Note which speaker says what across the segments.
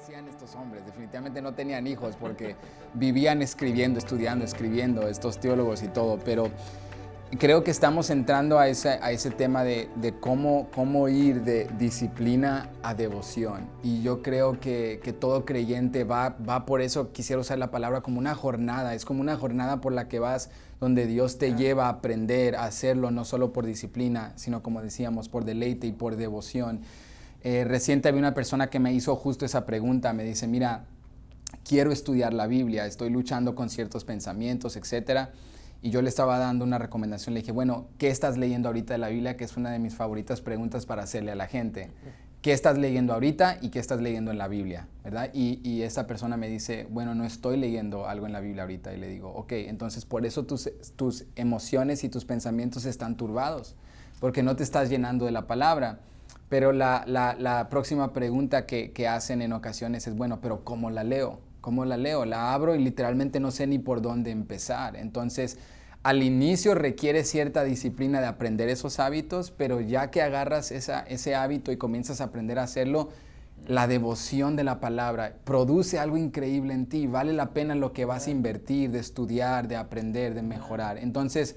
Speaker 1: hacían estos hombres? Definitivamente no tenían hijos porque vivían escribiendo, estudiando, escribiendo, estos teólogos y todo, pero creo que estamos entrando a ese tema de cómo ir de disciplina a devoción. Y yo creo que todo creyente va por eso, quisiera usar la palabra como una jornada. Es como una jornada por la que vas, donde Dios te lleva a aprender a hacerlo, no solo por disciplina, sino como decíamos, por deleite y por devoción. Reciente había una persona que me hizo justo esa pregunta. Me dice, mira, quiero estudiar la Biblia, estoy luchando con ciertos pensamientos, etcétera. Y yo le estaba dando una recomendación, le dije, bueno, ¿qué estás leyendo ahorita de la Biblia? Que es una de mis favoritas preguntas para hacerle a la gente. ¿Qué estás leyendo ahorita y qué estás leyendo en la Biblia? ¿Verdad? Y esta persona me dice, bueno, no estoy leyendo algo en la Biblia ahorita. Y le digo, ok, entonces por eso tus emociones y tus pensamientos están turbados, porque no te estás llenando de la palabra. Pero la próxima pregunta que hacen en ocasiones es, bueno, pero ¿cómo la leo? ¿Cómo la leo? La abro y literalmente no sé ni por dónde empezar. Entonces, al inicio requiere cierta disciplina de aprender esos hábitos, pero ya que agarras ese hábito y comienzas a aprender a hacerlo, la devoción de la palabra produce algo increíble en ti. Vale la pena lo que vas a invertir, de estudiar, de aprender, de mejorar. Entonces,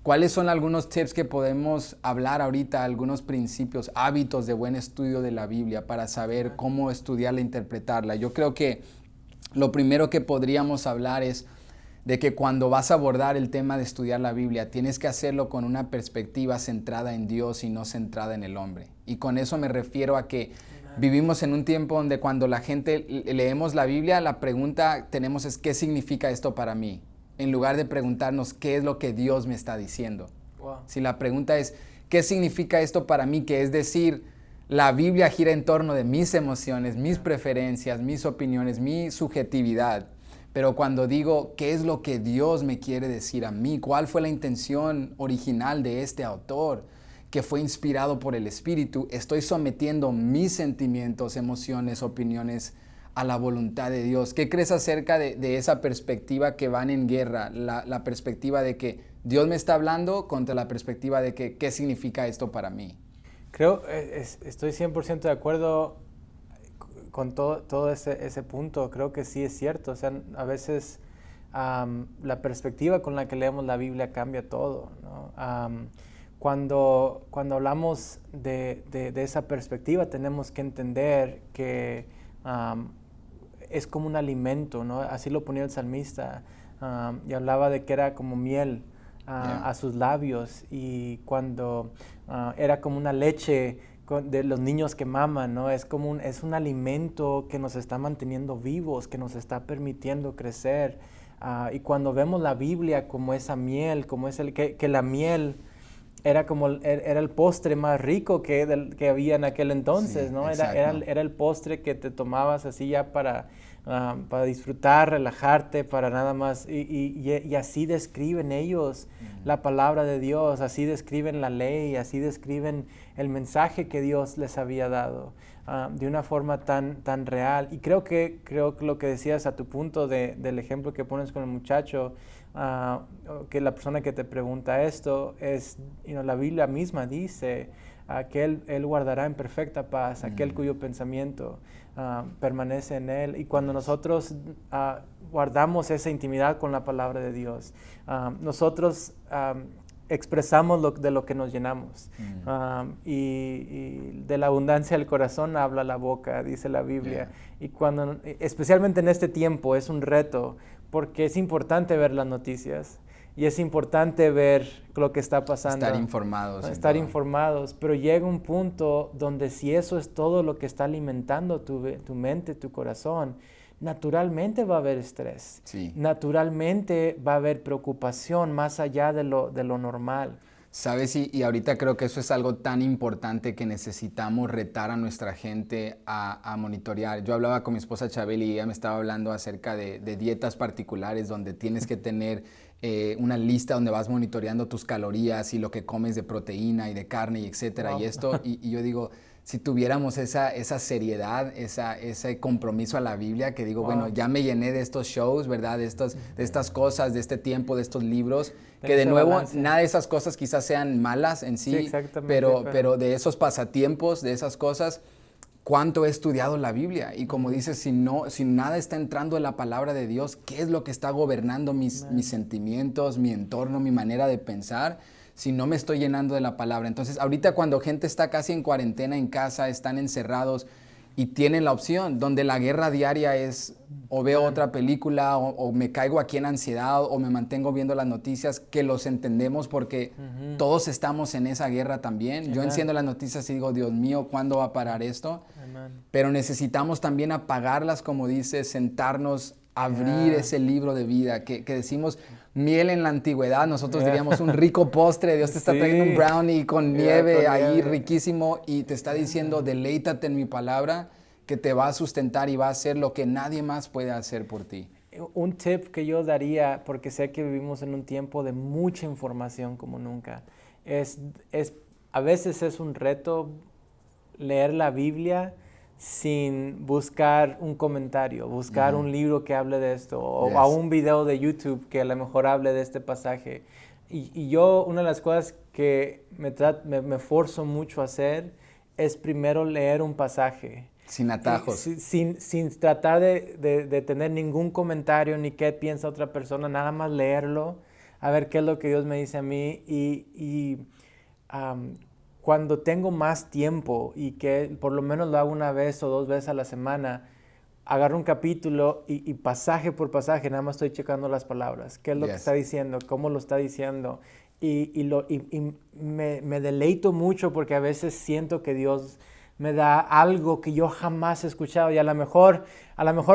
Speaker 1: ¿cuáles son algunos tips que podemos hablar ahorita, algunos principios, hábitos de buen estudio de la Biblia para saber cómo estudiarla e interpretarla? Yo creo que lo primero que podríamos hablar es de que cuando vas a abordar el tema de estudiar la Biblia, tienes que hacerlo con una perspectiva centrada en Dios y no centrada en el hombre. Y con eso me refiero a que vivimos en un tiempo donde cuando la gente leemos la Biblia, la pregunta tenemos es ¿qué significa esto para mí? En lugar de preguntarnos qué es lo que Dios me está diciendo. Wow. Si la pregunta es ¿qué significa esto para mí? Que es decir, la Biblia gira en torno de mis emociones, mis preferencias, mis opiniones, mi subjetividad. Pero cuando digo, ¿qué es lo que Dios me quiere decir a mí? ¿Cuál fue la intención original de este autor que fue inspirado por el Espíritu? Estoy sometiendo mis sentimientos, emociones, opiniones a la voluntad de Dios. ¿Qué crees acerca de esa perspectiva que van en guerra? La perspectiva de que Dios me está hablando contra la perspectiva de que, ¿qué significa esto para mí?
Speaker 2: Creo, estoy 100% de acuerdo con todo ese punto. Creo que sí es cierto. O sea, a veces la perspectiva con la que leemos la Biblia cambia todo, ¿no? Cuando hablamos de esa perspectiva, tenemos que entender que es como un alimento, ¿no? Así lo ponía el salmista, y hablaba de que era como miel a sus labios, y cuando era como una leche de los niños que maman, ¿no? Es un alimento que nos está manteniendo vivos, que nos está permitiendo crecer. Y cuando vemos la Biblia como esa miel, como que la miel era el postre más rico que había en aquel entonces, sí, ¿no? Era el postre que te tomabas así ya para disfrutar, relajarte, para nada más. Y así describen ellos la palabra de Dios, así describen la ley, así describen el mensaje que Dios les había dado, de una forma tan real. Y creo que lo que decías a tu punto del ejemplo que pones con el muchacho, que la persona que te pregunta esto es, la Biblia misma dice que él guardará en perfecta paz aquel cuyo pensamiento permanece en él. Y cuando nosotros guardamos esa intimidad con la palabra de Dios, nosotros expresamos de lo que nos llenamos. Y de la abundancia del corazón habla la boca, dice la Biblia. Y especialmente en este tiempo, es un reto, porque es importante ver las noticias y es importante ver lo que está pasando. Estar informados, pero llega un punto donde si eso es todo lo que está alimentando tu mente, tu corazón, naturalmente va a haber estrés. Sí. Naturalmente va a haber preocupación más allá de lo normal.
Speaker 1: ¿Sabes? Y ahorita creo que eso es algo tan importante que necesitamos retar a nuestra gente a monitorear. Yo hablaba con mi esposa Chabel y ella me estaba hablando acerca de dietas particulares donde tienes que tener una lista donde vas monitoreando tus calorías y lo que comes de proteína y de carne y etcétera. Wow. Y esto, y yo digo, si tuviéramos esa seriedad, ese compromiso a la Biblia, que digo, wow, bueno, ya me llené de estos shows, ¿verdad? De estas cosas, de este tiempo, de estos libros, que de nuevo, balance. Nada de esas cosas quizás sean malas en sí, pero de esos pasatiempos, de esas cosas, cuánto he estudiado la Biblia. Y como dices, si nada está entrando en la palabra de Dios, ¿qué es lo que está gobernando mis sentimientos, mi entorno, mi manera de pensar? Si no me estoy llenando de la palabra. Entonces, ahorita cuando gente está casi en cuarentena en casa, están encerrados y tienen la opción, donde la guerra diaria es o veo otra película o me caigo aquí en ansiedad o me mantengo viendo las noticias, que los entendemos porque todos estamos en esa guerra también. Yo enciendo las noticias y digo, Dios mío, ¿cuándo va a parar esto? Pero necesitamos también apagarlas, como dices, sentarnos, abrir ese libro de vida, que decimos miel en la antigüedad, nosotros diríamos un rico postre, Dios te está trayendo un brownie con nieve ahí riquísimo y te está diciendo, deleítate en mi palabra, que te va a sustentar y va a hacer lo que nadie más puede hacer por ti.
Speaker 2: Un tip que yo daría, porque sé que vivimos en un tiempo de mucha información como nunca, a veces es un reto leer la Biblia sin buscar un comentario, buscar un libro que hable de esto, o a un video de YouTube que a lo mejor hable de este pasaje. Y yo, una de las cosas que me esfuerzo mucho a hacer es primero leer un pasaje.
Speaker 1: Sin atajos.
Speaker 2: Sin tratar de tener ningún comentario ni qué piensa otra persona, nada más leerlo, a ver qué es lo que Dios me dice a mí. Cuando tengo más tiempo y que por lo menos lo hago una vez o 2 veces a la semana, agarro un capítulo y pasaje por pasaje, nada más estoy checando las palabras. ¿Qué es lo que está diciendo? ¿Cómo lo está diciendo? Y me deleito mucho porque a veces siento que Dios me da algo que yo jamás he escuchado y a lo mejor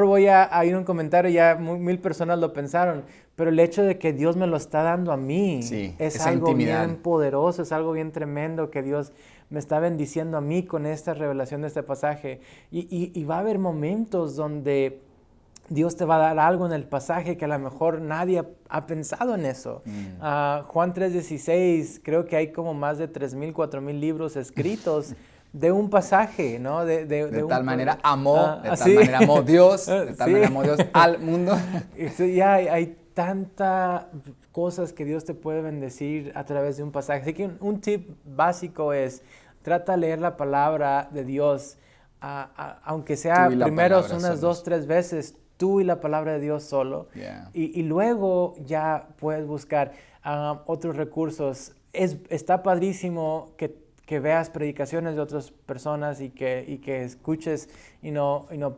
Speaker 2: voy a ir a un comentario y ya 1000 personas lo pensaron, pero el hecho de que Dios me lo está dando a mí es algo bien poderoso, es algo bien tremendo que Dios me está bendiciendo a mí con esta revelación de este pasaje. Y va a haber momentos donde Dios te va a dar algo en el pasaje que a lo mejor nadie ha pensado en eso. Juan 3:16, creo que hay como más de 3,000, 4,000 libros escritos de un pasaje, ¿no?
Speaker 1: De tal manera amó Dios, de tal manera amó Dios al mundo.
Speaker 2: Ya hay tantas cosas que Dios te puede bendecir a través de un pasaje. Así que un tip básico es, trata de leer la palabra de Dios, aunque sea primero unas 2, 3 veces, tú y la palabra de Dios solo. Y luego ya puedes buscar otros recursos. Está padrísimo que veas predicaciones de otras personas y que escuches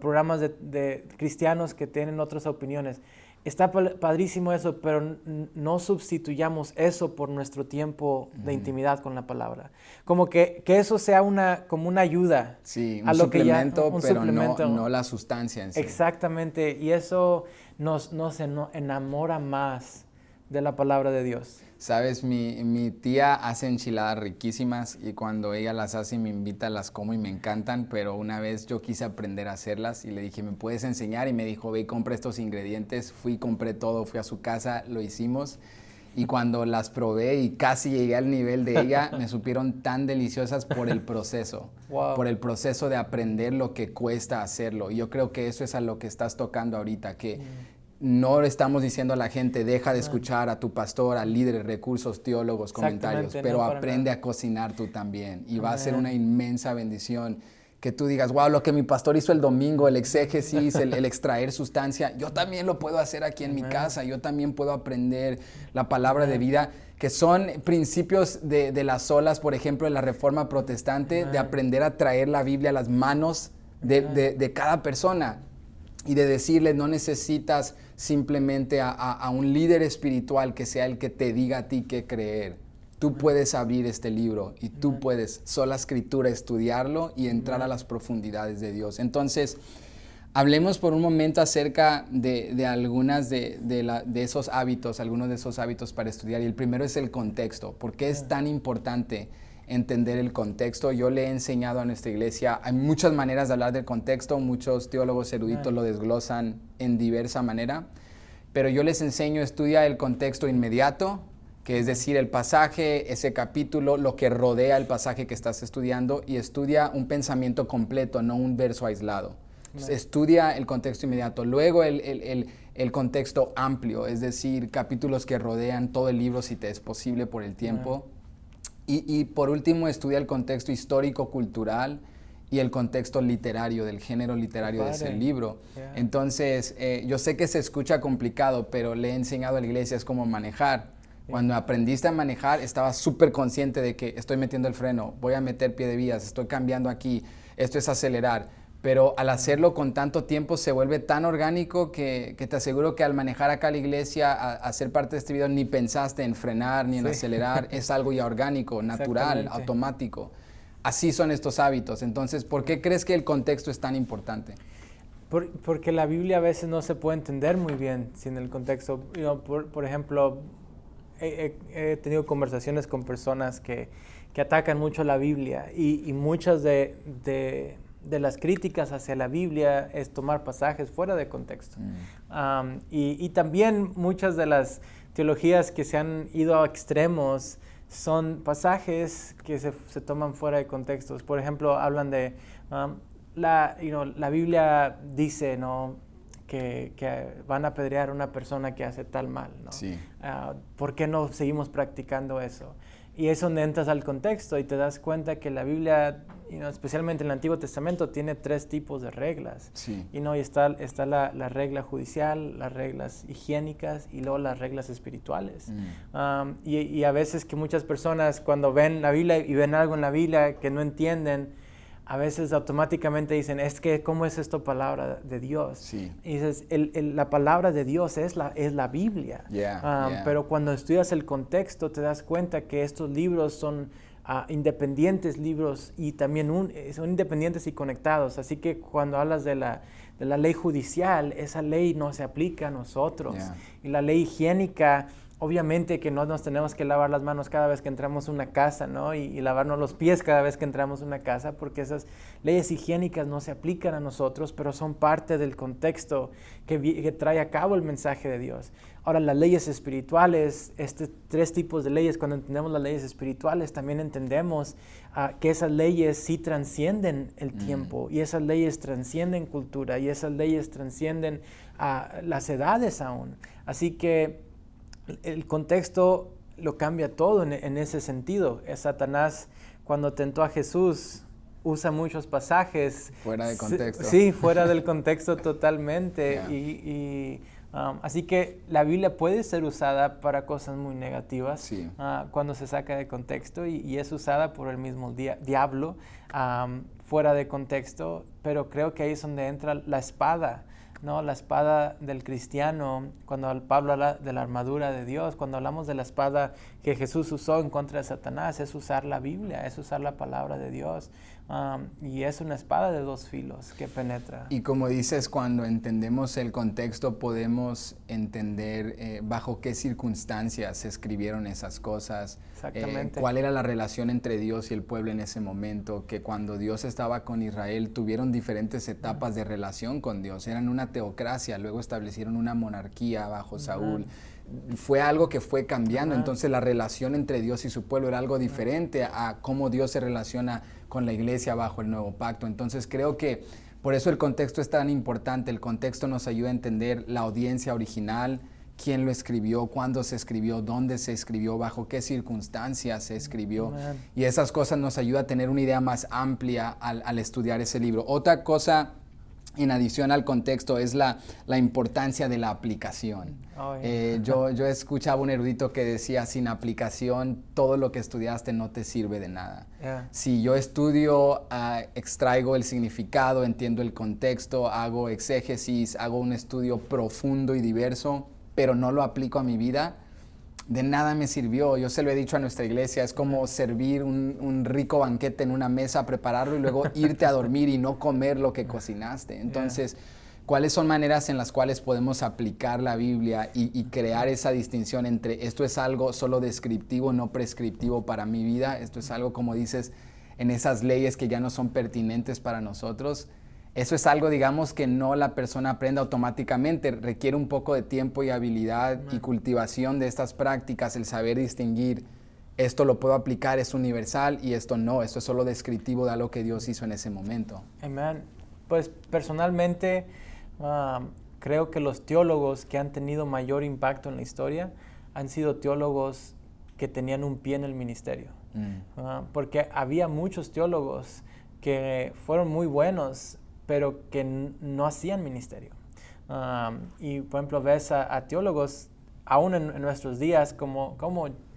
Speaker 2: programas de cristianos que tienen otras opiniones. Está padrísimo eso, pero no sustituyamos eso por nuestro tiempo de intimidad con la palabra. Como que eso sea como una ayuda.
Speaker 1: Sí,
Speaker 2: a lo que ya, un
Speaker 1: pero
Speaker 2: suplemento.
Speaker 1: No la sustancia en sí.
Speaker 2: Exactamente, y eso nos enamora más de la palabra de Dios.
Speaker 1: Sabes, mi tía hace enchiladas riquísimas y cuando ella las hace y me invita, las como y me encantan, pero una vez yo quise aprender a hacerlas y le dije, ¿me puedes enseñar? Y me dijo, ve y compra estos ingredientes. Compré todo, fui a su casa, lo hicimos y cuando las probé y casi llegué al nivel de ella, me supieron tan deliciosas por el proceso, por el proceso de aprender lo que cuesta hacerlo. Y yo creo que eso es a lo que estás tocando ahorita, que no le estamos diciendo a la gente, deja de escuchar a tu pastor, a líderes, recursos, teólogos, comentarios, pero aprende a cocinar tú también. Y va a ser una inmensa bendición que tú digas, wow, lo que mi pastor hizo el domingo, el exégesis, el extraer sustancia, yo también lo puedo hacer aquí en mi casa, yo también puedo aprender la palabra de vida, que son principios de las olas, por ejemplo, de la Reforma Protestante, de aprender a traer la Biblia a las manos de cada persona. Y de decirle, no necesitas simplemente a un líder espiritual que sea el que te diga a ti qué creer. Tú puedes abrir este libro y tú puedes, sola escritura, estudiarlo y entrar a las profundidades de Dios. Entonces, hablemos por un momento acerca de algunas de esos hábitos, algunos de esos hábitos para estudiar. Y el primero es el contexto. ¿Por qué es tan importante entender el contexto? Yo le he enseñado a nuestra iglesia, hay muchas maneras de hablar del contexto, muchos teólogos eruditos lo desglosan en diversa manera, pero yo les enseño, estudia el contexto inmediato, que es decir, el pasaje, ese capítulo, lo que rodea el pasaje que estás estudiando, y estudia un pensamiento completo, no un verso aislado. Estudia el contexto inmediato, luego el contexto amplio, es decir, capítulos que rodean todo el libro si te es posible por el tiempo. Y por último, estudia el contexto histórico-cultural y el contexto literario, del género literario de ese libro. Yeah. Entonces, yo sé que se escucha complicado, pero le he enseñado a la iglesia es como manejar. Yeah. Cuando aprendiste a manejar, estabas súper consciente de que estoy metiendo el freno, voy a meter pie de vías, estoy cambiando aquí, esto es acelerar. Pero al hacerlo con tanto tiempo se vuelve tan orgánico que te aseguro que al manejar acá a la iglesia, a ser parte de este video, ni pensaste en frenar ni en acelerar, es algo ya orgánico, natural, automático. Así son estos hábitos. Entonces, ¿por qué crees que el contexto es tan importante?
Speaker 2: Porque la Biblia a veces no se puede entender muy bien sin el contexto. Por ejemplo, he tenido conversaciones con personas que atacan mucho la Biblia y muchas de las críticas hacia la Biblia es tomar pasajes fuera de contexto. Y también muchas de las teologías que se han ido a extremos son pasajes que se toman fuera de contextos. Por ejemplo, hablan de la Biblia dice, ¿no?, que van a apedrear a una persona que hace tal mal, ¿no?
Speaker 1: Sí.
Speaker 2: ¿Por qué no seguimos practicando eso? Y es donde entras al contexto y te das cuenta que la Biblia, especialmente en el Antiguo Testamento, tiene 3 tipos de reglas.
Speaker 1: Sí.
Speaker 2: Y está la regla judicial, las reglas higiénicas y luego las reglas espirituales. Y a veces que muchas personas cuando ven la Biblia y ven algo en la Biblia que no entienden, a veces automáticamente dicen, es que, ¿cómo es esto palabra de Dios?
Speaker 1: Sí.
Speaker 2: Y dices, la palabra de Dios es la Biblia.
Speaker 1: Yeah.
Speaker 2: Pero cuando estudias el contexto te das cuenta que estos libros son independientes libros y también son independientes y conectados. Así que cuando hablas de la ley judicial, esa ley no se aplica a nosotros.
Speaker 1: Yeah.
Speaker 2: Y la ley higiénica, obviamente que no nos tenemos que lavar las manos cada vez que entramos a una casa, ¿no? Y lavarnos los pies cada vez que entramos a una casa, porque esas leyes higiénicas no se aplican a nosotros, pero son parte del contexto que trae a cabo el mensaje de Dios. Ahora, las leyes espirituales, 3 tipos de leyes, cuando entendemos las leyes espirituales, también entendemos que esas leyes sí trascienden el tiempo, y esas leyes trascienden cultura, y esas leyes trascienden las edades aún. Así que el contexto lo cambia todo en ese sentido. Satanás, cuando tentó a Jesús, usa muchos pasajes.
Speaker 1: Fuera de contexto.
Speaker 2: Sí, fuera del contexto totalmente.
Speaker 1: Yeah.
Speaker 2: Así que la Biblia puede ser usada para cosas muy negativas,
Speaker 1: sí,
Speaker 2: cuando se saca de contexto y es usada por el mismo diablo fuera de contexto, pero creo que ahí es donde entra la espada. No, la espada del cristiano, cuando Pablo habla de la armadura de Dios, cuando hablamos de la espada que Jesús usó en contra de Satanás, es usar la Biblia, es usar la palabra de Dios. Y es una espada de 2 filos que penetra.
Speaker 1: Y como dices, cuando entendemos el contexto podemos entender bajo qué circunstancias se escribieron esas cosas.
Speaker 2: Exactamente.
Speaker 1: Cuál era la relación entre Dios y el pueblo en ese momento, que cuando Dios estaba con Israel tuvieron diferentes etapas de relación con Dios. Eran una teocracia, luego establecieron una monarquía bajo Saúl. Fue algo que fue cambiando, entonces la relación entre Dios y su pueblo era algo diferente a cómo Dios se relaciona con la iglesia bajo el nuevo pacto. Entonces creo que por eso el contexto es tan importante. El contexto nos ayuda a entender la audiencia original, quién lo escribió, cuándo se escribió, dónde se escribió, bajo qué circunstancias se escribió. Y esas cosas nos ayudan a tener una idea más amplia al estudiar ese libro. Otra cosa, en adición al contexto, es la importancia de la aplicación. Yo escuchaba un erudito que decía, sin aplicación, todo lo que estudiaste no te sirve de nada. Si yo estudio, extraigo el significado, entiendo el contexto, hago exégesis, hago un estudio profundo y diverso, pero no lo aplico a mi vida, de nada me sirvió. Yo se lo he dicho a nuestra iglesia, es como servir un rico banquete en una mesa, prepararlo y luego irte a dormir y no comer lo que cocinaste. Entonces, ¿cuáles son maneras en las cuales podemos aplicar la Biblia y crear esa distinción entre esto es algo solo descriptivo, no prescriptivo para mi vida? Esto es algo, como dices, en esas leyes que ya no son pertinentes para nosotros. Eso es algo, digamos, que no la persona aprende automáticamente, requiere un poco de tiempo y habilidad y cultivación de estas prácticas, el saber distinguir, esto lo puedo aplicar, es universal, y esto no, esto es solo descriptivo de algo que Dios hizo en ese momento.
Speaker 2: Amén. Pues personalmente creo que los teólogos que han tenido mayor impacto en la historia han sido teólogos que tenían un pie en el ministerio. Porque había muchos teólogos que fueron muy buenos, pero que no hacían ministerio. Y por ejemplo ves a teólogos aún en nuestros días como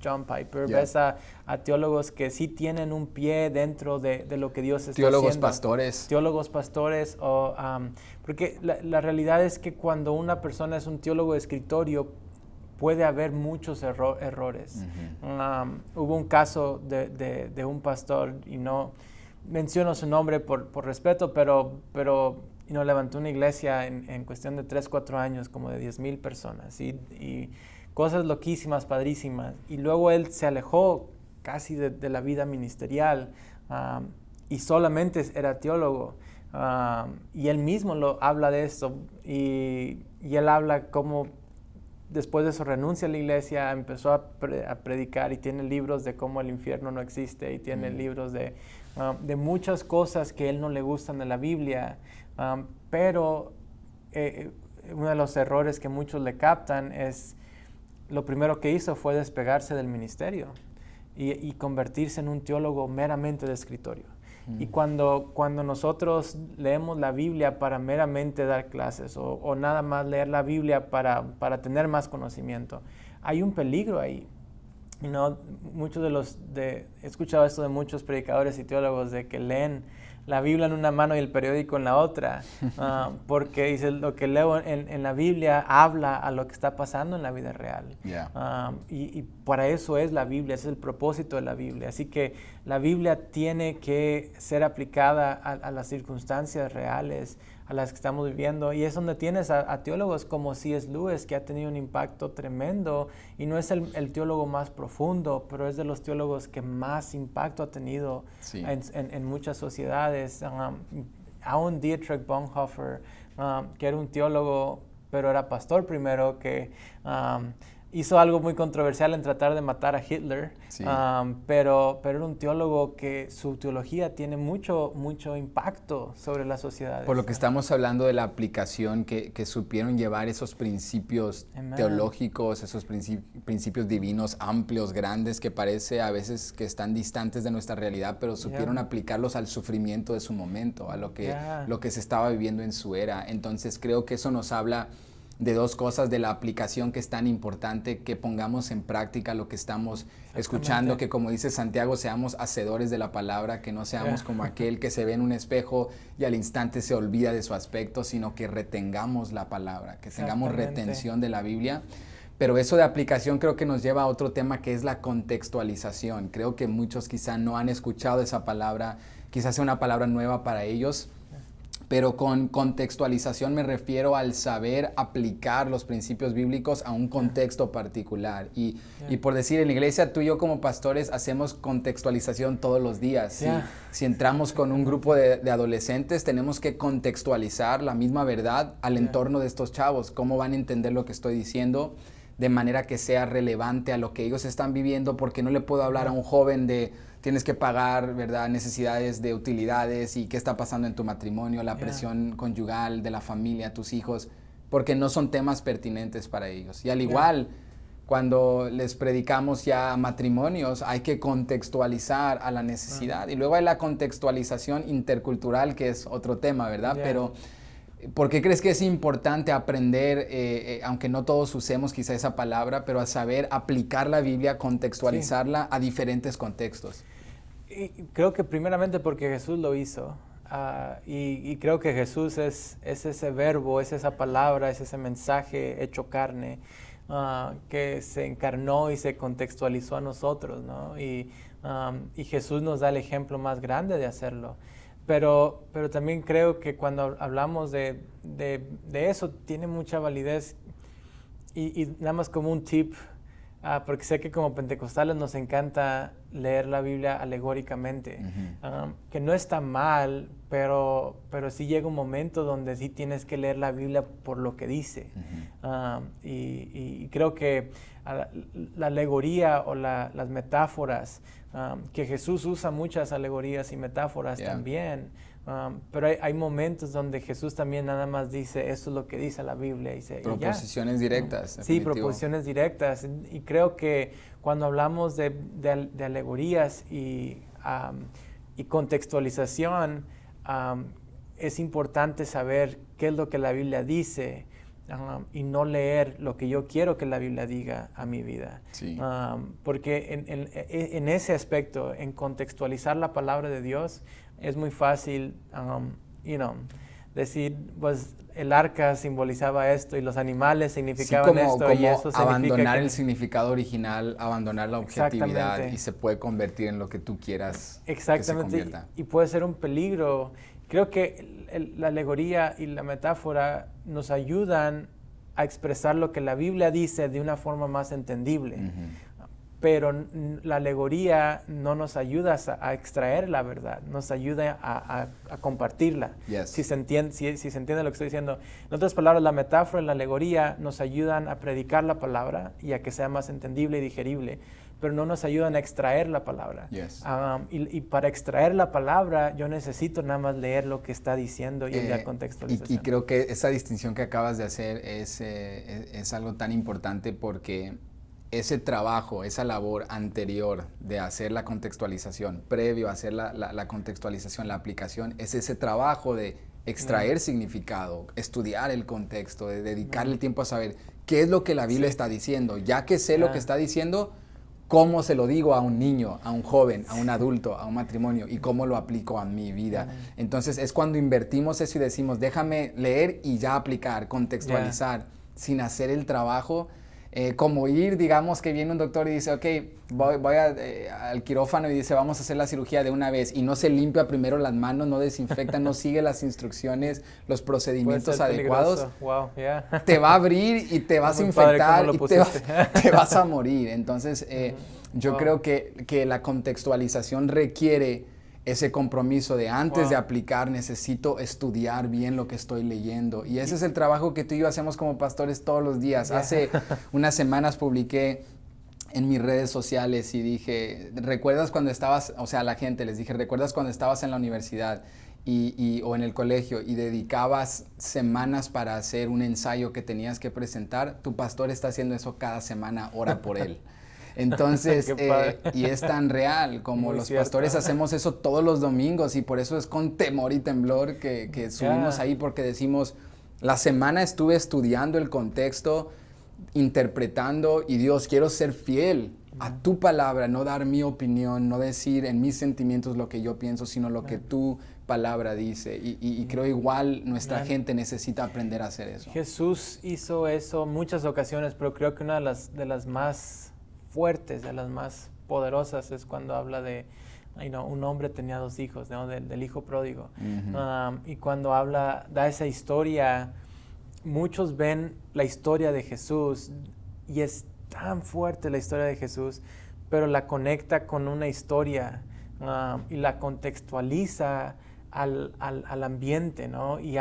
Speaker 2: John Piper, ves a teólogos que sí tienen un pie dentro de lo que Dios está
Speaker 1: teólogos
Speaker 2: haciendo.
Speaker 1: Pastores.
Speaker 2: Teólogos pastores, porque la realidad es que cuando una persona es un teólogo de escritorio, puede haber muchos errores. Hubo un caso de un pastor, y no menciono su nombre por respeto, pero levantó una iglesia en cuestión de 3-4 años, como de 10,000 personas, y cosas loquísimas, padrísimas. Y luego él se alejó casi de la vida ministerial, y solamente era teólogo. Y él mismo habla de esto, y él habla cómo después de eso renuncia a la iglesia, empezó a predicar, y tiene libros de cómo el infierno no existe, y tiene libros de muchas cosas que a él no le gustan de la Biblia, pero uno de los errores que muchos le captan es, lo primero que hizo fue despegarse del ministerio y convertirse en un teólogo meramente de escritorio. Y cuando nosotros leemos la Biblia para meramente dar clases, o nada más leer la Biblia para tener más conocimiento, hay un peligro ahí. He escuchado esto de muchos predicadores y teólogos, de que leen la Biblia en una mano y el periódico en la otra, porque dice, lo que leo en la Biblia habla a lo que está pasando en la vida real. Y para eso es la Biblia, ese es el propósito de la Biblia. Así que la Biblia tiene que ser aplicada a las circunstancias reales a las que estamos viviendo, y es donde tienes a teólogos como C.S. Lewis, que ha tenido un impacto tremendo, y no es el teólogo más profundo, pero es de los teólogos que más impacto ha tenido en muchas sociedades. Aún Dietrich Bonhoeffer, que era un teólogo, pero era pastor primero, que hizo algo muy controversial en tratar de matar a Hitler, pero era un teólogo que su teología tiene mucho impacto sobre las sociedades.
Speaker 1: Por lo que estamos hablando de la aplicación, que supieron llevar esos principios teológicos, esos principios divinos amplios, grandes, que parece a veces que están distantes de nuestra realidad, pero supieron aplicarlos al sufrimiento de su momento, a lo que se estaba viviendo en su era. Entonces creo que eso nos habla de dos cosas: de la aplicación, que es tan importante, que pongamos en práctica lo que estamos escuchando, que, como dice Santiago, seamos hacedores de la palabra, que no seamos como aquel que se ve en un espejo y al instante se olvida de su aspecto, sino que retengamos la palabra, que tengamos retención de la Biblia. Pero eso de aplicación creo que nos lleva a otro tema, que es la contextualización. Creo que muchos quizá no han escuchado esa palabra, quizás sea una palabra nueva para ellos. Pero con contextualización me refiero al saber aplicar los principios bíblicos a un contexto particular. Y por decir, en la iglesia, tú y yo como pastores hacemos contextualización todos los días. Si entramos con un grupo de adolescentes, tenemos que contextualizar la misma verdad al entorno de estos chavos. Cómo van a entender lo que estoy diciendo de manera que sea relevante a lo que ellos están viviendo, porque no le puedo hablar a un joven de tienes que pagar, ¿verdad?, necesidades de utilidades y qué está pasando en tu matrimonio, la presión conyugal de la familia, tus hijos, porque no son temas pertinentes para ellos. Y al igual, cuando les predicamos ya matrimonios, hay que contextualizar a la necesidad. Y luego hay la contextualización intercultural, que es otro tema, ¿verdad? Pero ¿por qué crees que es importante aprender, aunque no todos usemos quizá esa palabra, pero a saber aplicar la Biblia, contextualizarla a diferentes contextos?
Speaker 2: Y creo que primeramente porque Jesús lo hizo, y creo que Jesús es ese verbo, es esa palabra, es ese mensaje hecho carne, que se encarnó y se contextualizó a nosotros, ¿no? Y Jesús nos da el ejemplo más grande de hacerlo. Pero también creo que cuando hablamos de eso, tiene mucha validez, y nada más como un tip, porque sé que como pentecostales nos encanta leer la Biblia alegóricamente, que no está mal, pero sí llega un momento donde sí tienes que leer la Biblia por lo que dice. Y creo que la alegoría o las metáforas, que Jesús usa muchas alegorías y metáforas también, pero hay momentos donde Jesús también nada más dice, esto es lo que dice la Biblia.
Speaker 1: Proposiciones directas.
Speaker 2: Sí, proposiciones directas. Y creo que cuando hablamos de alegorías, y Y contextualización, es importante saber qué es lo que la Biblia dice y no leer lo que yo quiero que la Biblia diga a mi vida.
Speaker 1: Sí.
Speaker 2: Porque en ese aspecto, en contextualizar la palabra de Dios, es muy fácil, decir, pues el arca simbolizaba esto y los animales significaban esto y eso significa
Speaker 1: abandonar el significado original, abandonar la objetividad y se puede convertir en lo que tú quieras.
Speaker 2: Exactamente,
Speaker 1: que se convierta.
Speaker 2: Y puede ser un peligro. Creo que la alegoría y la metáfora nos ayudan a expresar lo que la Biblia dice de una forma más entendible. Pero la alegoría no nos ayuda a extraer la verdad, nos ayuda a compartirla.
Speaker 1: Yes.
Speaker 2: Si se entiende lo que estoy diciendo. En otras palabras, la metáfora y la alegoría nos ayudan a predicar la palabra y a que sea más entendible y digerible, pero no nos ayudan a extraer la palabra.
Speaker 1: Yes.
Speaker 2: Y para extraer la palabra, yo necesito nada más leer lo que está diciendo y la contextualización.
Speaker 1: Y creo que esa distinción que acabas de hacer es algo tan importante porque ese trabajo, esa labor anterior de hacer la contextualización, previo a hacer la contextualización, la aplicación, es ese trabajo de extraer significado, estudiar el contexto, de dedicarle el tiempo a saber qué es lo que la Biblia está diciendo. Ya que sé lo que está diciendo, cómo se lo digo a un niño, a un joven, a un adulto, a un matrimonio y cómo lo aplico a mi vida. Entonces es cuando invertimos eso y decimos, déjame leer y ya aplicar, contextualizar, sin hacer el trabajo. Como ir, digamos que viene un doctor y dice, ok, voy al quirófano y dice, vamos a hacer la cirugía de una vez, y no se limpia primero las manos, no desinfecta, no sigue las instrucciones, los procedimientos adecuados,
Speaker 2: wow, yeah.
Speaker 1: Te va a abrir y te vas a infectar y te vas a morir. Entonces, yo creo que la contextualización requiere ese compromiso de antes de aplicar, necesito estudiar bien lo que estoy leyendo. Y ese es el trabajo que tú y yo hacemos como pastores todos los días. Hace unas semanas publiqué en mis redes sociales y dije, ¿recuerdas cuando estabas, o sea, a la gente les dije, ¿recuerdas cuando estabas en la universidad o en el colegio y dedicabas semanas para hacer un ensayo que tenías que presentar? Tu pastor está haciendo eso cada semana, ora por él. Entonces, y es tan real como
Speaker 2: muy
Speaker 1: los
Speaker 2: cierto.
Speaker 1: pastores hacemos eso todos los domingos y por eso es con temor y temblor que subimos ahí, porque decimos, la semana estuve estudiando el contexto, interpretando, y Dios, quiero ser fiel a tu palabra, no dar mi opinión, no decir en mis sentimientos lo que yo pienso, sino lo que tu palabra dice. Y creo igual nuestra gente necesita aprender a hacer eso.
Speaker 2: Jesús hizo eso en muchas ocasiones, pero creo que una de las más fuertes, de las más poderosas, es cuando habla de, un hombre tenía 2 hijos, ¿no? del hijo pródigo. Y cuando da esa historia, muchos ven la historia de Jesús y es tan fuerte la historia de Jesús, pero la conecta con una historia y la contextualiza al ambiente, ¿no? Y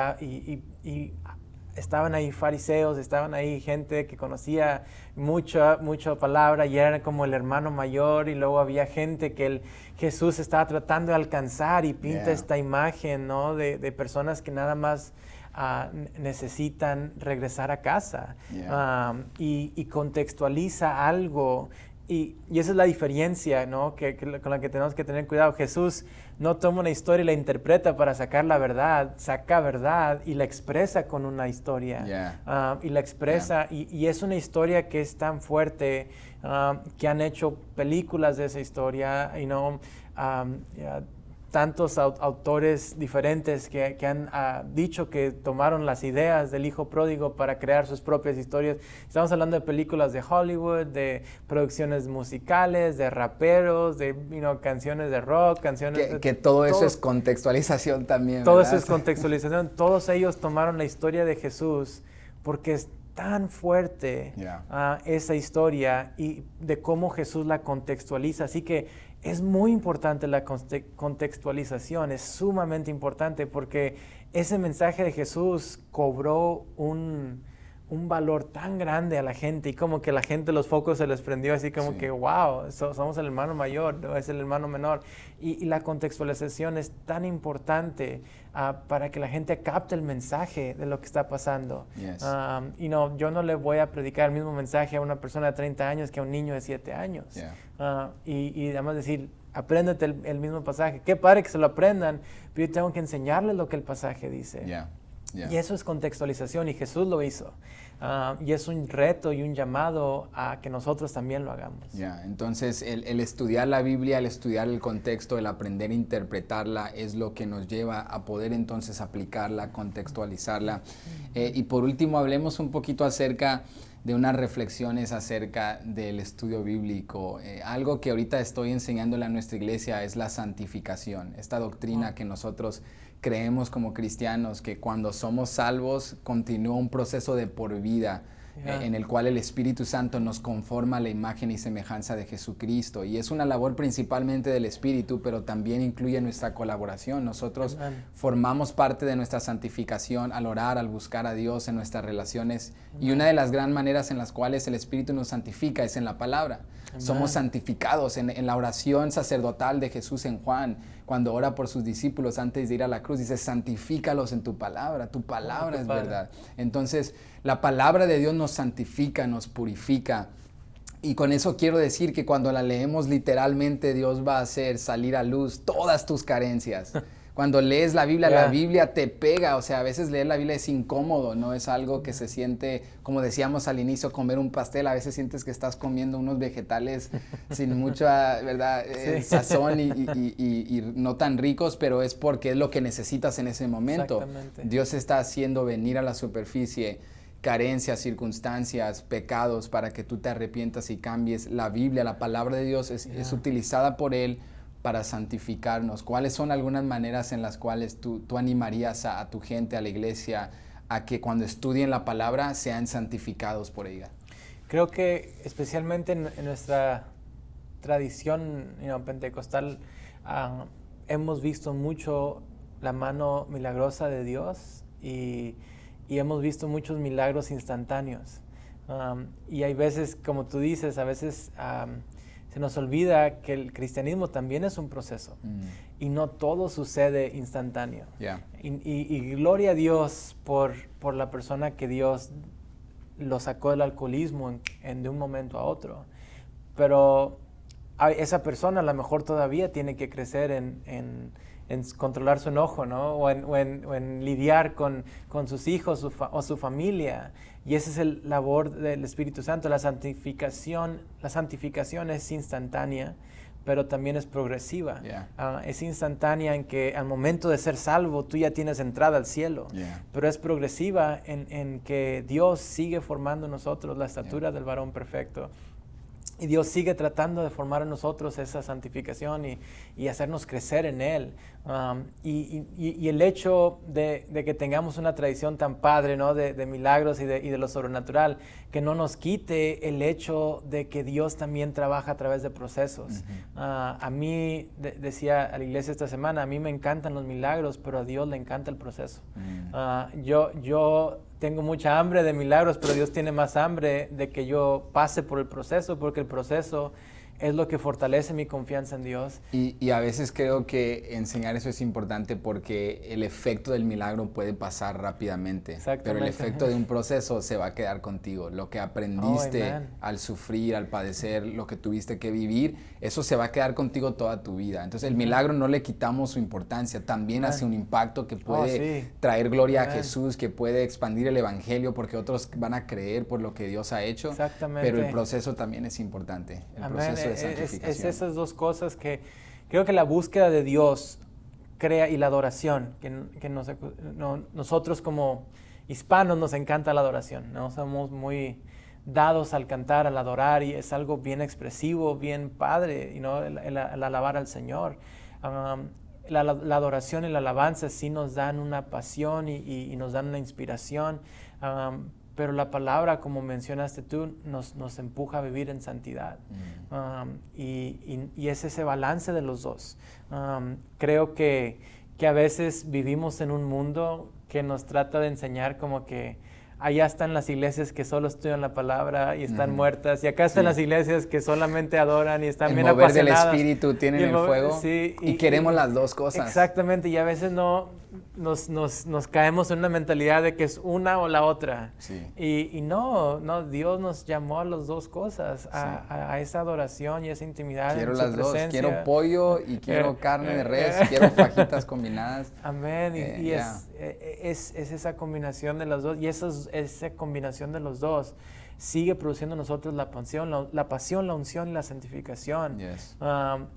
Speaker 2: estaban ahí fariseos, estaban ahí gente que conocía mucha palabra y era como el hermano mayor, y luego había gente que Jesús estaba tratando de alcanzar y pinta esta imagen, ¿no? de personas que nada más necesitan regresar a casa y contextualiza algo. Y esa es la diferencia, ¿no? con la que tenemos que tener cuidado. Jesús no toma una historia y la interpreta para sacar la verdad, saca verdad y la expresa con una historia. Y la expresa, y es una historia que es tan fuerte que han hecho películas de esa historia, tantos autores diferentes que han dicho que tomaron las ideas del hijo pródigo para crear sus propias historias. Estamos hablando de películas de Hollywood, de producciones musicales, de raperos, de canciones de rock, canciones...
Speaker 1: Que todo eso es contextualización también,
Speaker 2: todo
Speaker 1: ¿verdad?
Speaker 2: eso es contextualización. Todos ellos tomaron la historia de Jesús porque es tan fuerte esa historia y de cómo Jesús la contextualiza. Así que es muy importante la contextualización, es sumamente importante porque ese mensaje de Jesús cobró un valor tan grande a la gente y como que la gente, los focos se les prendió así como que wow, somos el hermano mayor, no es el hermano menor. Y la contextualización es tan importante para que la gente capte el mensaje de lo que está pasando. Yo no le voy a predicar el mismo mensaje a una persona de 30 años que a un niño de 7 años. Y además decir, apréndete el mismo pasaje. Qué padre que se lo aprendan, pero yo tengo que enseñarles lo que el pasaje dice. Y eso es contextualización, y Jesús lo hizo. Y es un reto y un llamado a que nosotros también lo hagamos.
Speaker 1: Entonces el estudiar la Biblia, el estudiar el contexto, el aprender a interpretarla es lo que nos lleva a poder entonces aplicarla, contextualizarla. Y por último, hablemos un poquito acerca de unas reflexiones acerca del estudio bíblico. Algo que ahorita estoy enseñándole a nuestra iglesia es la santificación, esta doctrina que nosotros creemos como cristianos, que cuando somos salvos continúa un proceso de por vida en el cual el Espíritu Santo nos conforma a la imagen y semejanza de Jesucristo. Y es una labor principalmente del Espíritu, pero también incluye nuestra colaboración. Nosotros formamos parte de nuestra santificación al orar, al buscar a Dios en nuestras relaciones. Y una de las gran maneras en las cuales el Espíritu nos santifica es en la palabra. Somos santificados en la oración sacerdotal de Jesús en Juan, cuando ora por sus discípulos antes de ir a la cruz, dice: santifícalos en tu palabra es verdad. Entonces, la palabra de Dios nos santifica, nos purifica. Y con eso quiero decir que cuando la leemos literalmente, Dios va a hacer salir a luz todas tus carencias. Cuando lees la Biblia te pega. O sea, a veces leer la Biblia es incómodo, no es algo que se siente, como decíamos al inicio, comer un pastel. A veces sientes que estás comiendo unos vegetales sin mucha, ¿verdad? Sazón y no tan ricos, pero es porque es lo que necesitas en ese momento. Dios está haciendo venir a la superficie carencias, circunstancias, pecados, para que tú te arrepientas y cambies. La Biblia, la palabra de Dios es utilizada por Él para santificarnos. ¿Cuáles son algunas maneras en las cuales tú animarías a tu gente, a la iglesia, a que cuando estudien la palabra sean santificados por ella?
Speaker 2: Creo que especialmente en nuestra tradición pentecostal hemos visto mucho la mano milagrosa de Dios y hemos visto muchos milagros instantáneos. Y hay veces, como tú dices, a veces se nos olvida que el cristianismo también es un proceso y no todo sucede instantáneo. Y gloria a Dios por la persona que Dios lo sacó del alcoholismo de un momento a otro. Pero esa persona a lo mejor todavía tiene que crecer en controlar su enojo, ¿no? o en lidiar con sus hijos o su familia. Y esa es el labor del Espíritu Santo. La santificación es instantánea, pero también es progresiva. Es instantánea en que al momento de ser salvo tú ya tienes entrada al cielo, pero es progresiva en que Dios sigue formando en nosotros la estatura del varón perfecto. Y Dios sigue tratando de formar en nosotros esa santificación y hacernos crecer en Él. Y el hecho de que tengamos una tradición tan padre, ¿no? de milagros y de lo sobrenatural, que no nos quite el hecho de que Dios también trabaja a través de procesos. A mí, decía a la iglesia esta semana, a mí me encantan los milagros, pero a Dios le encanta el proceso. Yo tengo mucha hambre de milagros, pero Dios tiene más hambre de que yo pase por el proceso, porque el proceso es lo que fortalece mi confianza en Dios.
Speaker 1: Y a veces creo que enseñar eso es importante porque el efecto del milagro puede pasar rápidamente, pero el efecto de un proceso se va a quedar contigo. Lo que aprendiste al sufrir, al padecer, lo que tuviste que vivir, eso se va a quedar contigo toda tu vida. Entonces el milagro no le quitamos su importancia, también hace un impacto que puede traer gloria a Jesús, que puede expandir el evangelio porque otros van a creer por lo que Dios ha hecho. Pero el proceso también es importante, el proceso de santificación.
Speaker 2: Es esas dos cosas que creo que la búsqueda de Dios crea, y la adoración, que nosotros como hispanos nos encanta la adoración, ¿no? Somos muy dados al cantar, al adorar, y es algo bien expresivo, bien padre, ¿no? el alabar al Señor. La adoración y la alabanza sí nos dan una pasión y nos dan una inspiración, pero la palabra, como mencionaste tú, nos empuja a vivir en santidad. Y es ese balance de los dos. Creo que a veces vivimos en un mundo que nos trata de enseñar como que allá están las iglesias que solo estudian la palabra y están muertas, y acá están las iglesias que solamente adoran y están bien apasionadas.
Speaker 1: El mover del Espíritu, tienen el fuego, y queremos las dos cosas.
Speaker 2: Exactamente, y a veces no nos caemos en una mentalidad de que es una o la otra.
Speaker 1: Sí.
Speaker 2: Y no, Dios nos llamó a las dos cosas, a esa adoración y esa intimidad.
Speaker 1: Quiero
Speaker 2: en su
Speaker 1: las dos,
Speaker 2: presencia.
Speaker 1: quiero pollo y quiero carne de res, quiero fajitas combinadas.
Speaker 2: Amén, es esa combinación de las dos, y esa combinación de los dos sigue produciendo en nosotros la pasión, la unción y la santificación.
Speaker 1: Yes.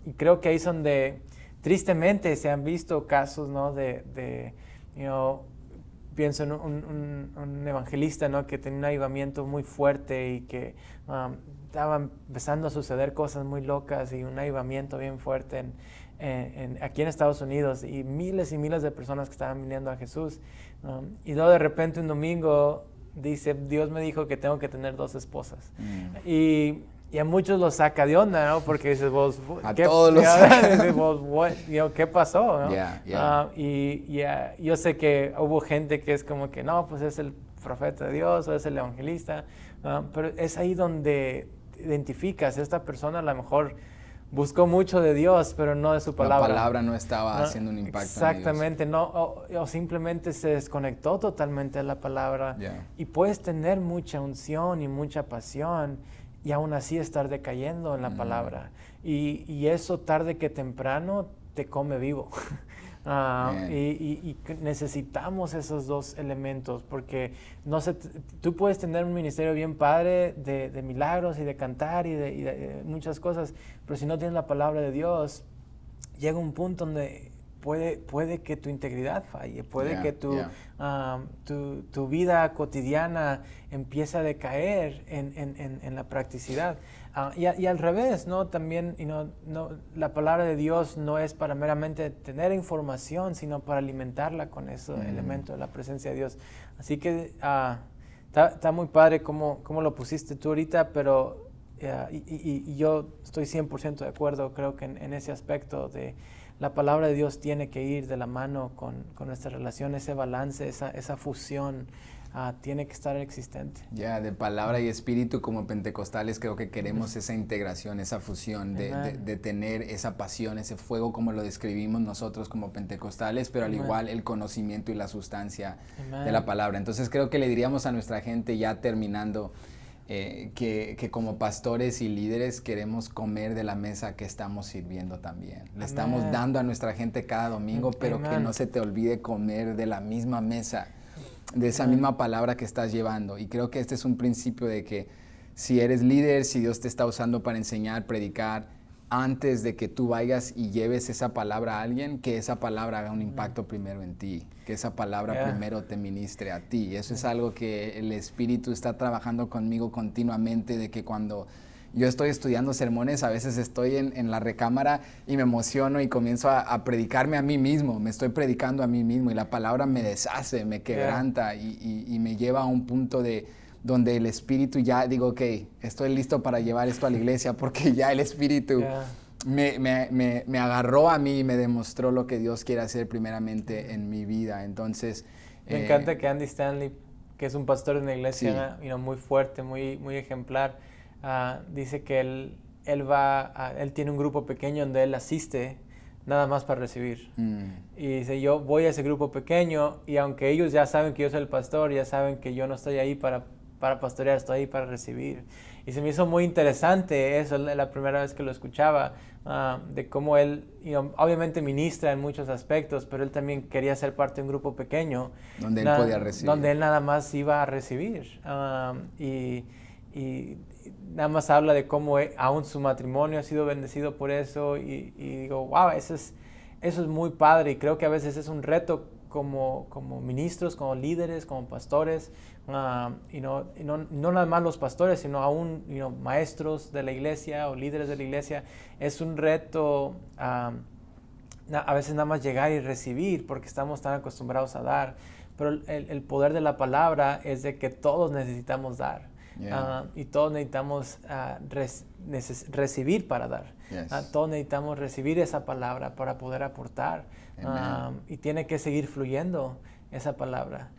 Speaker 2: Y creo que ahí es donde tristemente se han visto casos, ¿no? Pienso en un evangelista, ¿no? Que tenía un avivamiento muy fuerte y que estaban empezando a suceder cosas muy locas y un avivamiento bien fuerte aquí en Estados Unidos, y miles de personas que estaban viniendo a Jesús. Y luego de repente un domingo dice, Dios me dijo que tengo que tener 2 esposas. Y a muchos los saca de onda, ¿no? Porque dices, vos,
Speaker 1: todos los saca.
Speaker 2: Dices, vos, ¿qué pasó? ¿No? Yo sé que hubo gente que es como que, no, pues es el profeta de Dios o es el evangelista, pero es ahí donde identificas, esta persona a lo mejor buscó mucho de Dios, pero no de su palabra.
Speaker 1: La palabra no estaba haciendo un impacto.
Speaker 2: Exactamente,
Speaker 1: en Dios.
Speaker 2: o simplemente se desconectó totalmente de la palabra. Y puedes tener mucha unción y mucha pasión y aún así estar decayendo en la palabra. Y eso tarde que temprano te come vivo. Y necesitamos esos 2 elementos, porque tú puedes tener un ministerio bien padre de milagros y de cantar y de muchas cosas, pero si no tienes la palabra de Dios, llega un punto donde puede que tu integridad falle, puede que tu vida cotidiana empiece a decaer en la practicidad. Y al revés, ¿no? También la palabra de Dios no es para meramente tener información, sino para alimentarla con ese elemento de la presencia de Dios. Así que está muy padre cómo lo pusiste tú ahorita, pero y yo estoy 100% de acuerdo, creo que en ese aspecto de la palabra de Dios tiene que ir de la mano con nuestra relación, ese balance, esa fusión. Tiene que estar existente. De
Speaker 1: palabra y espíritu, como pentecostales creo que queremos esa integración, esa fusión de tener esa pasión, ese fuego como lo describimos nosotros como pentecostales, pero al igual el conocimiento y la sustancia de la palabra. Entonces creo que le diríamos a nuestra gente, ya terminando, que como pastores y líderes queremos comer de la mesa que estamos sirviendo también. Le estamos dando a nuestra gente cada domingo, pero que no se te olvide comer de la misma mesa, de esa misma palabra que estás llevando. Y creo que este es un principio de que si eres líder, si Dios te está usando para enseñar, predicar, antes de que tú vayas y lleves esa palabra a alguien, que esa palabra haga un impacto primero en ti, que esa palabra primero te ministre a ti. Y eso es algo que el Espíritu está trabajando conmigo continuamente, de que cuando yo estoy estudiando sermones, a veces estoy en la recámara y me emociono y comienzo a predicarme a mí mismo, me estoy predicando a mí mismo y la palabra me deshace, me quebranta y me lleva a un punto donde el Espíritu ya digo, ok, estoy listo para llevar esto a la iglesia porque ya el Espíritu me agarró a mí y me demostró lo que Dios quiere hacer primeramente en mi vida. Entonces...
Speaker 2: Me encanta que Andy Stanley, que es un pastor de una iglesia muy fuerte, muy ejemplar, dice que él tiene un grupo pequeño donde él asiste nada más para recibir. Y dice, yo voy a ese grupo pequeño y aunque ellos ya saben que yo soy el pastor, ya saben que yo no estoy ahí para pastorear, estoy ahí para recibir. Y se me hizo muy interesante eso, la primera vez que lo escuchaba, de cómo él, obviamente ministra en muchos aspectos, pero él también quería ser parte de un grupo pequeño.
Speaker 1: Donde él podía recibir.
Speaker 2: Donde él nada más iba a recibir. Y nada más habla de cómo aún su matrimonio ha sido bendecido por eso y digo, wow, eso es muy padre, y creo que a veces es un reto como ministros, como líderes, como pastores, y no nada más los pastores, sino aún maestros de la iglesia o líderes de la iglesia. Es un reto a veces nada más llegar y recibir porque estamos tan acostumbrados a dar, pero el poder de la palabra es de que todos necesitamos dar. Y todos necesitamos recibir para dar. Todos necesitamos recibir esa palabra para poder aportar. Y tiene que seguir fluyendo esa palabra.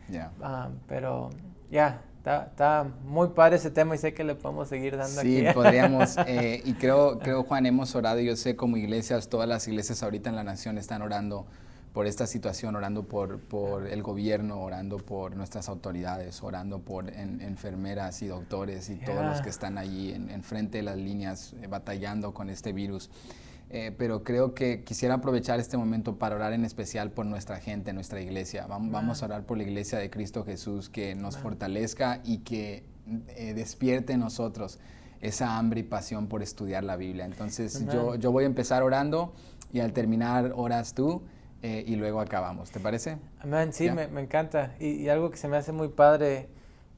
Speaker 2: Pero está muy padre ese tema y sé que le podemos seguir dando aquí.
Speaker 1: Sí, podríamos. Y creo, Juan, hemos orado. Yo sé como iglesias, todas las iglesias ahorita en la nación están orando esta situación, orando por el gobierno, orando por nuestras autoridades, orando por enfermeras y doctores y todos los que están allí en frente de las líneas batallando con este virus. Pero creo que quisiera aprovechar este momento para orar en especial por nuestra gente, nuestra iglesia. Vamos a orar por la iglesia de Cristo Jesús, que nos fortalezca y que despierte en nosotros esa hambre y pasión por estudiar la Biblia. Entonces yo voy a empezar orando y al terminar oras tú y luego acabamos. ¿Te parece?
Speaker 2: Amén, sí, me encanta. Y algo que se me hace muy padre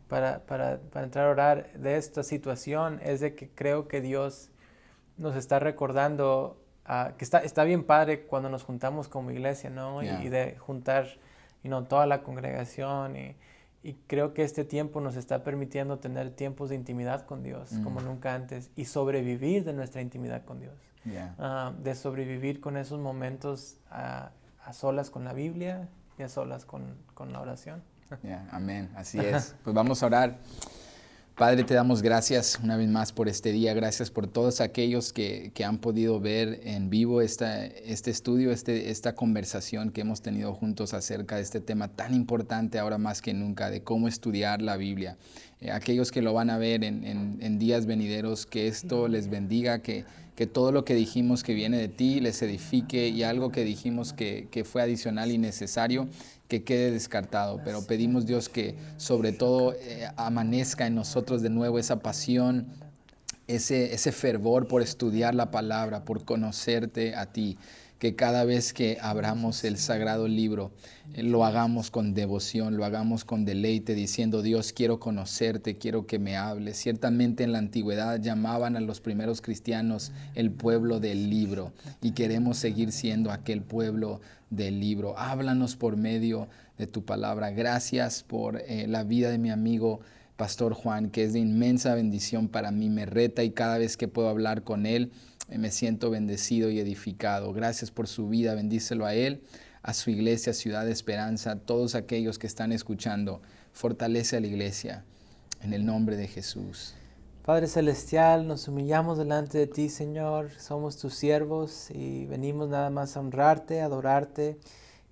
Speaker 2: para entrar a orar de esta situación es de que creo que Dios nos está recordando que está bien padre cuando nos juntamos como iglesia, ¿no? Y de juntar toda la congregación y creo que este tiempo nos está permitiendo tener tiempos de intimidad con Dios como nunca antes y sobrevivir de nuestra intimidad con Dios. De sobrevivir con esos momentos a solas con la Biblia y a solas con la oración.
Speaker 1: Amén, así es. Pues vamos a orar. Padre, te damos gracias una vez más por este día. Gracias por todos aquellos que han podido ver en vivo este estudio, esta conversación que hemos tenido juntos acerca de este tema tan importante ahora más que nunca, de cómo estudiar la Biblia. Aquellos que lo van a ver en días venideros, que esto les bendiga, que todo lo que dijimos que viene de ti les edifique y algo que dijimos que fue adicional y necesario, que quede descartado. Pero pedimos, Dios, que sobre todo amanezca en nosotros de nuevo esa pasión, ese fervor por estudiar la palabra, por conocerte a ti. Que cada vez que abramos el sagrado libro, lo hagamos con devoción, lo hagamos con deleite, diciendo: Dios, quiero conocerte, quiero que me hables. Ciertamente en la antigüedad llamaban a los primeros cristianos el pueblo del libro y queremos seguir siendo aquel pueblo del libro. Háblanos por medio de tu palabra. Gracias por la vida de mi amigo Pastor Juan, que es de inmensa bendición para mí. Me reta y cada vez que puedo hablar con él, me siento bendecido y edificado. Gracias por su vida. Bendícelo a él, a su iglesia, Ciudad de Esperanza, a todos aquellos que están escuchando. Fortalece a la iglesia en el nombre de Jesús.
Speaker 2: Padre Celestial, nos humillamos delante de ti, Señor. Somos tus siervos y venimos nada más a honrarte, a adorarte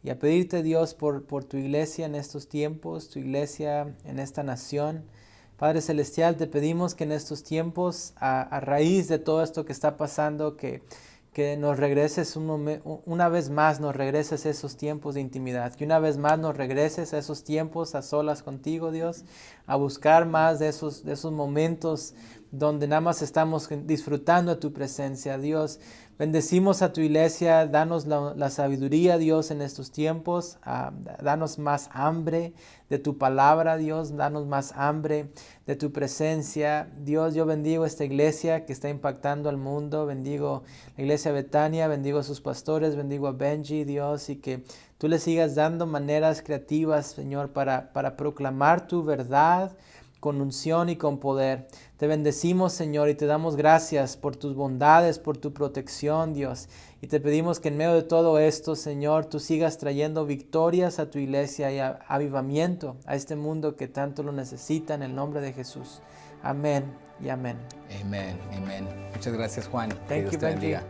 Speaker 2: y a pedirte, Dios, por tu iglesia en estos tiempos, tu iglesia en esta nación. Padre Celestial, te pedimos que en estos tiempos, a raíz de todo esto que está pasando, que nos regreses una vez más, nos regreses a esos tiempos de intimidad, que una vez más nos regreses a esos tiempos a solas contigo, Dios, a buscar más de esos momentos donde nada más estamos disfrutando de tu presencia, Dios. Bendecimos a tu iglesia, danos la sabiduría, Dios, en estos tiempos, danos más hambre de tu palabra, Dios, danos más hambre de tu presencia. Dios, yo bendigo esta iglesia que está impactando al mundo, bendigo la iglesia Betania, bendigo a sus pastores, bendigo a Benji, Dios, y que tú le sigas dando maneras creativas, Señor, para proclamar tu verdad con unción y con poder. Te bendecimos, Señor, y te damos gracias por tus bondades, por tu protección, Dios. Y te pedimos que en medio de todo esto, Señor, tú sigas trayendo victorias a tu iglesia y avivamiento a este mundo que tanto lo necesita, en el nombre de Jesús. Amén y amén.
Speaker 1: Amén, amén. Muchas gracias, Juan.
Speaker 2: Thank you,
Speaker 1: Dios te bendiga.